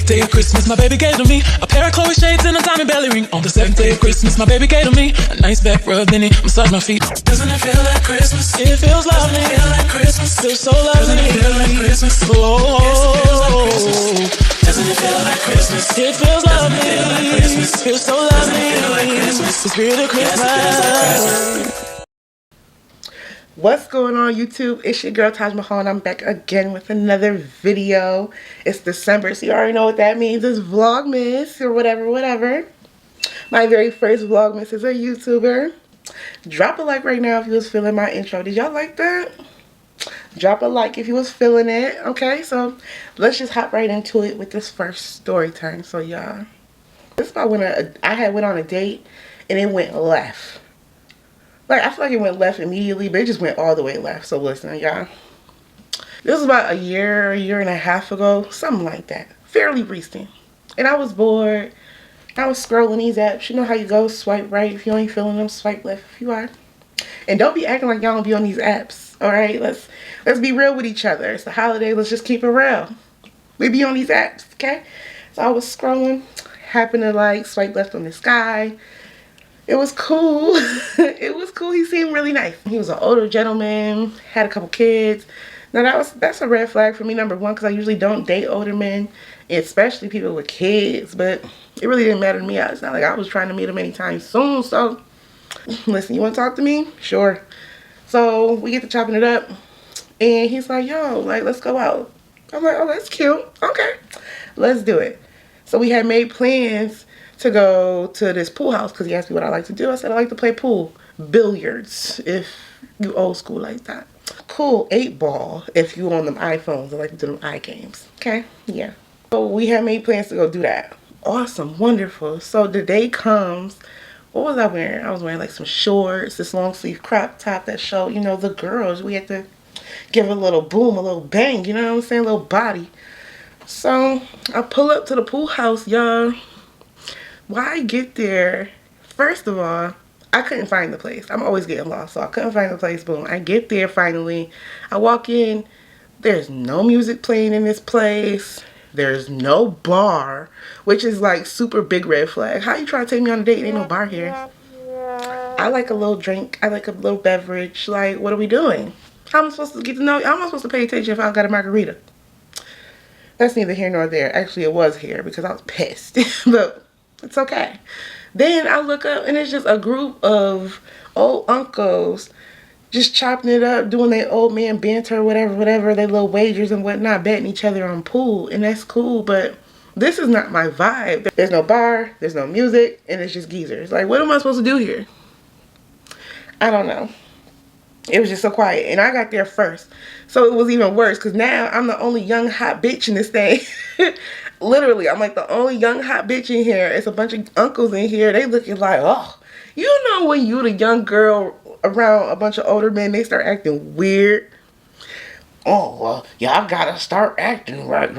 day of Christmas, my baby gave to me a pair of Chloe shades and a diamond belly ring. On the 7th day of Christmas, my baby gave to me a nice back rub, then he massaged my feet. Doesn't it feel like Christmas? It feels lovely. Doesn't it feel like Christmas? Feels so lovely. Doesn't it feel like Christmas? Oh, doesn't it feel like Christmas? It feels lovely. It feels so lovely. The spirit of Christmas. What's going on YouTube? It's your girl Taj Mahal and I'm back again with another video. It's December, so you already know what that means. It's Vlogmas or whatever. My very first Vlogmas as a YouTuber. Drop a like right now if you was feeling my intro. Did y'all like that? Drop a like if you was feeling it. Okay, so let's just hop right into it with this first story time. So y'all, this is about when I went on a date and it went left. Like, I feel like it went left immediately, but it just went all the way left. So listen, y'all. This was about a year and a half ago. Something like that. Fairly recent. And I was bored. I was scrolling these apps. You know how you go, swipe right if you ain't feeling them, swipe left if you are. And don't be acting like y'all don't be on these apps. Alright? Let's be real with each other. It's the holiday. Let's just keep it real. We be on these apps, okay? So I was scrolling. Happened to like swipe left on this guy. It was cool. It was cool. He seemed really nice. He was an older gentleman, had a couple kids. Now that's a red flag for me, number one, because I usually don't date older men, especially people with kids. But it really didn't matter to me. It's not like I was trying to meet him anytime soon. So, listen, you want to talk to me? Sure. So we get to chopping it up, and he's like, "Yo, like, let's go out." I'm like, "Oh, that's cute. Okay, let's do it." So we had made plans to go to this pool house because he asked me what I like to do. I said I like to play pool. Billiards, if you old school like that. Cool, 8-ball, if you on them iPhones. I like to do them iGames. Okay, yeah. So we had made plans to go do that. Awesome, wonderful. So the day comes. What was I wearing? I was wearing like some shorts, this long sleeve crop top that showed, you know, the girls. We had to give a little boom, a little bang, you know what I'm saying? A little body. So I pull up to the pool house, y'all. Why I get there, first of all, I couldn't find the place. I'm always getting lost, so I couldn't find the place. Boom. I get there finally. I walk in. There's no music playing in this place. There's no bar, which is like super big red flag. How you trying to take me on a date? Ain't no bar here. I like a little drink. I like a little beverage. Like, what are we doing? How am I supposed to get to know you? How am I supposed to pay attention if I got a margarita? That's neither here nor there. Actually, it was here because I was pissed. But it's okay. Then I look up and it's just a group of old uncles just chopping it up, doing their old man banter, whatever, their little wagers and whatnot, betting each other on pool. And that's cool, but this is not my vibe. There's no bar, there's no music, and it's just geezers. Like, what am I supposed to do here? I don't know. It was just so quiet. And I got there first. So it was even worse because now I'm the only young hot bitch in this thing. Literally, I'm like the only young hot bitch in here. It's a bunch of uncles in here. They looking like, oh, you know when you the young girl around a bunch of older men, they start acting weird. Oh, well, y'all gotta start acting right.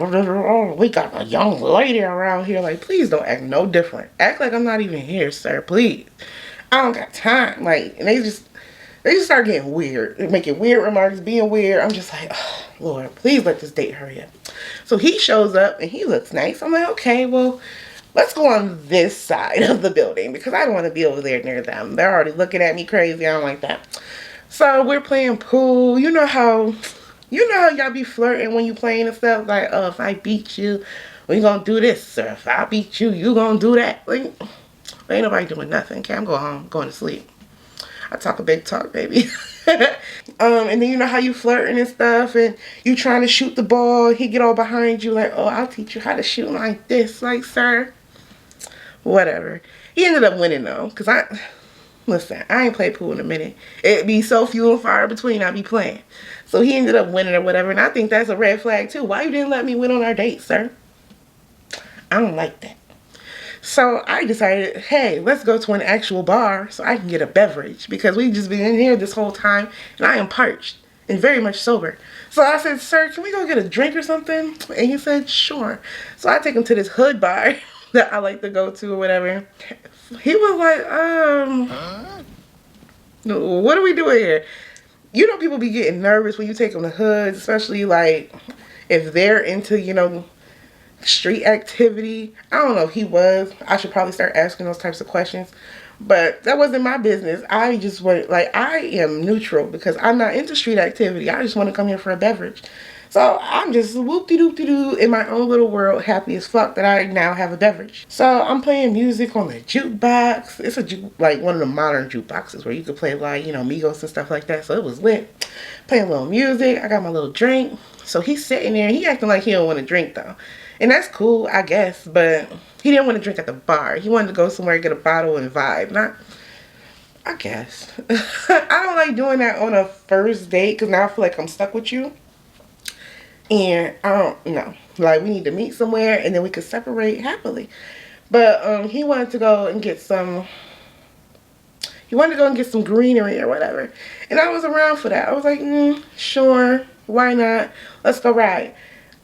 We got a young lady around here. Like, please don't act no different. Act like I'm not even here, sir, please. I don't got time. Like, and they just start getting weird, making weird remarks, being weird. I'm just like, oh, Lord, please let this date hurry up. So he shows up and he looks nice. I'm like, okay, well, let's go on this side of the building because I don't want to be over there near them. They're already looking at me crazy. I don't like that. So we're playing pool. You know how y'all be flirting when you playing and stuff. Like, oh, if I beat you, we gonna do this. Or if I beat you, you gonna do that. Like, ain't nobody doing nothing. Okay, I'm going home, going to sleep. I talk a big talk, baby. And then you know how you flirting and stuff, and you trying to shoot the ball. He get all behind you like, oh, I'll teach you how to shoot like this. Like, sir, whatever. He ended up winning though, because listen, I ain't played pool in a minute. It'd be so few and far between I be playing. So he ended up winning or whatever, and I think that's a red flag too. Why you didn't let me win on our date, sir? I don't like that. So I decided, hey, let's go to an actual bar so I can get a beverage because we've just been in here this whole time and I am parched and very much sober. So I said, sir, can we go get a drink or something? And he said, sure. So I take him to this hood bar that I like to go to or whatever. He was like, what are we doing here? You know, people be getting nervous when you take them to hoods, especially like if they're into, you know, street activity. I don't know if he was. I should probably start asking those types of questions. But that wasn't my business. I just went, like, I am neutral because I'm not into street activity. I just want to come here for a beverage. So I'm just whoop-de-doop-de-doo in my own little world, happy as fuck that I now have a beverage. So I'm playing music on the jukebox. It's like one of the modern jukeboxes where you could play like, you know, Migos and stuff like that. So it was lit. Playing a little music. I got my little drink. So he's sitting there. He acting like he don't want to drink though. And that's cool, I guess. But he didn't want to drink at the bar. He wanted to go somewhere and get a bottle and vibe. Not, I guess. I don't like doing that on a first date because now I feel like I'm stuck with you. And I don't know. Like, we need to meet somewhere and then we could separate happily. But he wanted to go and get some... He wanted to go and get some greenery or whatever. And I was around for that. I was like, sure. Why not? Let's go ride.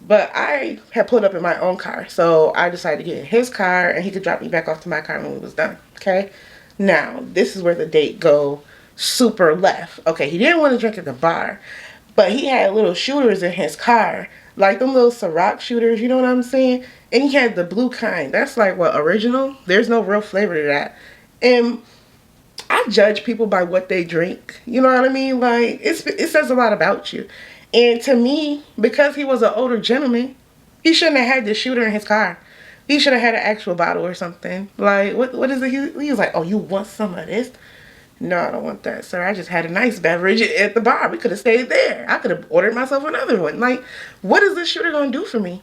But I had pulled up in my own car. So I decided to get in his car and he could drop me back off to my car when we was done. Okay? Now, this is where the date go super left. Okay, he didn't want to drink at the bar. But he had little shooters in his car. Like them little Ciroc shooters, you know what I'm saying? And he had the blue kind. That's like, what, original? There's no real flavor to that. And I judge people by what they drink. You know what I mean? Like, it says a lot about you. And to me, because he was an older gentleman, he shouldn't have had the shooter in his car. He should have had an actual bottle or something. Like, what is it? He was like, oh, you want some of this? No, I don't want that, sir. I just had a nice beverage at the bar. We could have stayed there. I could have ordered myself another one. Like, what is this shooter going to do for me?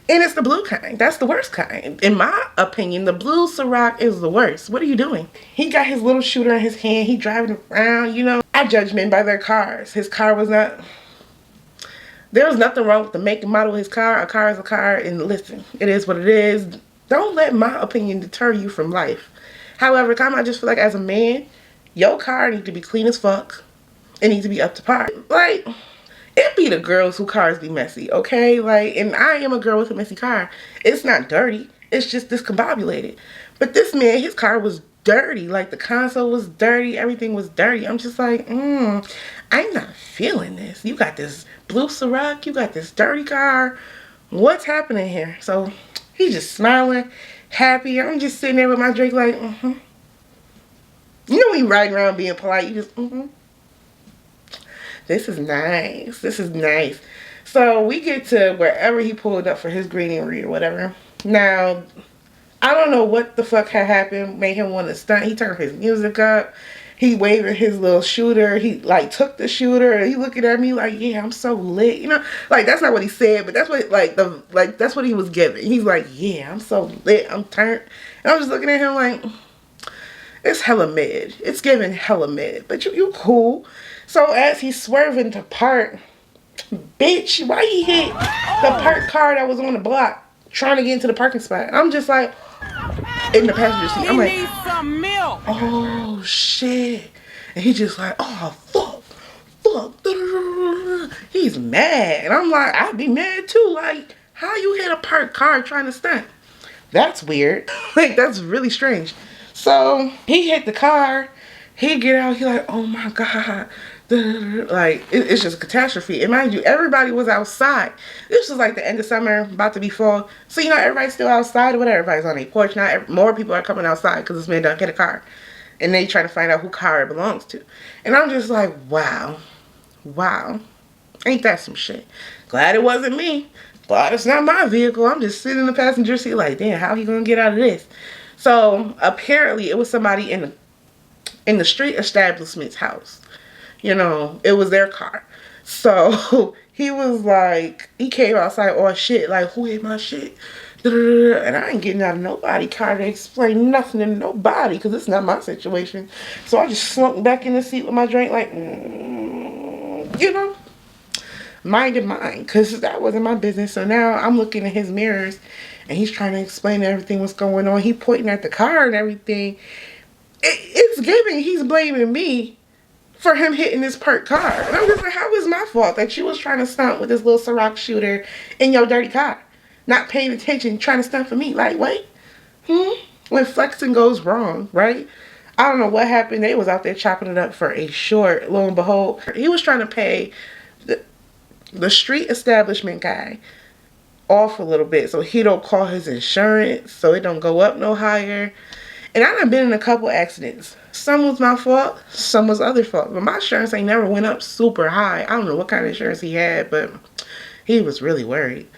And it's the blue kind. That's the worst kind. In my opinion, the blue Ciroc is the worst. What are you doing? He got his little shooter in his hand. He driving around, you know. I judge men by their cars. His car was not... There was nothing wrong with the make and model of his car. A car is a car. And listen, it is what it is. Don't let my opinion deter you from life. However, I just feel like as a man... Your car needs to be clean as fuck. It needs to be up to par. Like, it be the girls whose cars be messy, okay? Like, and I am a girl with a messy car. It's not dirty. It's just discombobulated. But this man, his car was dirty. Like, the console was dirty. Everything was dirty. I'm just like, I'm not feeling this. You got this blue Ciroc. You got this dirty car. What's happening here? So, he's just smiling, happy. I'm just sitting there with my drink like, You know when you riding around being polite, you just, This is nice. This is nice. So we get to wherever he pulled up for his greenery or whatever. Now, I don't know what the fuck had happened, made him want to stunt. He turned his music up. He waving his little shooter. He like took the shooter and he looking at me like, yeah, I'm so lit. You know, like that's not what he said, but that's what that's what he was giving. He's like, yeah, I'm so lit. I'm turned. And I'm just looking at him like, it's hella mid. It's giving hella mid. But you cool. So as he's swerving to park, bitch, why he hit the parked car that was on the block trying to get into the parking spot? I'm just like, in the passenger seat. I'm like, need some milk. Oh shit. And he just like, oh fuck. He's mad. And I'm like, I'd be mad too. Like, how you hit a parked car trying to stunt? That's weird. Like, that's really strange. So he hit the car. He get out. He like, oh my god. Like, it's just a catastrophe. And mind you, everybody was outside. This was like the end of summer, about to be fall. So, you know, everybody's still outside or whatever. Everybody's on their porch now. More people are coming outside because this man don't get a car. And they trying to find out who car it belongs to. And I'm just like, wow. Wow. Ain't that some shit? Glad it wasn't me. Glad it's not my vehicle. I'm just sitting in the passenger seat like, damn, how he gonna get out of this? So apparently it was somebody in the street establishment's house. You know, it was their car. So he was like, he came outside, oh shit, like, who hit my shit? And I ain't getting out of nobody's car to explain nothing to nobody because it's not my situation. So I just slumped back in the seat with my drink like, you know, minding mine because that wasn't my business. So now I'm looking at his mirrors and he's trying to explain everything what's going on. He pointing at the car and everything. It's giving, he's blaming me for him hitting this parked car. And I'm just like, how is my fault that you was trying to stunt with this little Ciroc shooter in your dirty car? Not paying attention, trying to stunt for me. Like, wait. When flexing goes wrong, right? I don't know what happened. They was out there chopping it up for a short. Lo and behold, he was trying to pay the street establishment guy off a little bit so he don't call his insurance so it don't go up no higher. And I done been in a couple accidents. Some was my fault, some was other fault. But my insurance ain't never went up super high. I don't know what kind of insurance he had, but he was really worried.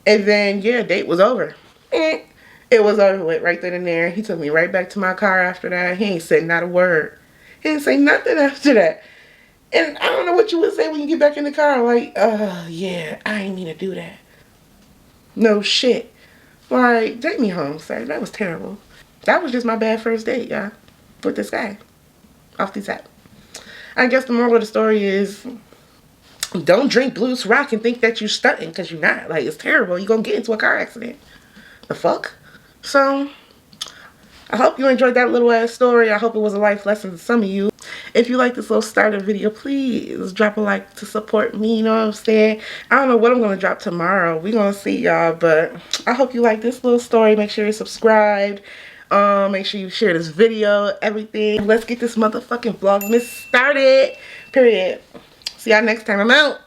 And then, yeah, date was over. It was over with right then and there. He took me right back to my car after that. He ain't said not a word. He didn't say nothing after that. And I don't know what you would say when you get back in the car. Like, yeah, I ain't mean to do that. No shit. Like, take me home, sir. That was terrible. That was just my bad first date, y'all. With this guy. Off these apps. I guess the moral of the story is, don't drink Blues Rock and think that you're stunting, because you're not. Like, it's terrible. You're going to get into a car accident. The fuck? So, I hope you enjoyed that little ass story. I hope it was a life lesson to some of you. If you like this little starter video, please drop a like to support me, you know what I'm saying? I don't know what I'm going to drop tomorrow. We're going to see, y'all. But I hope you like this little story. Make sure you're subscribed. Make sure you share this video, everything. Let's get this motherfucking Vlogmas started. Period. See y'all next time. I'm out.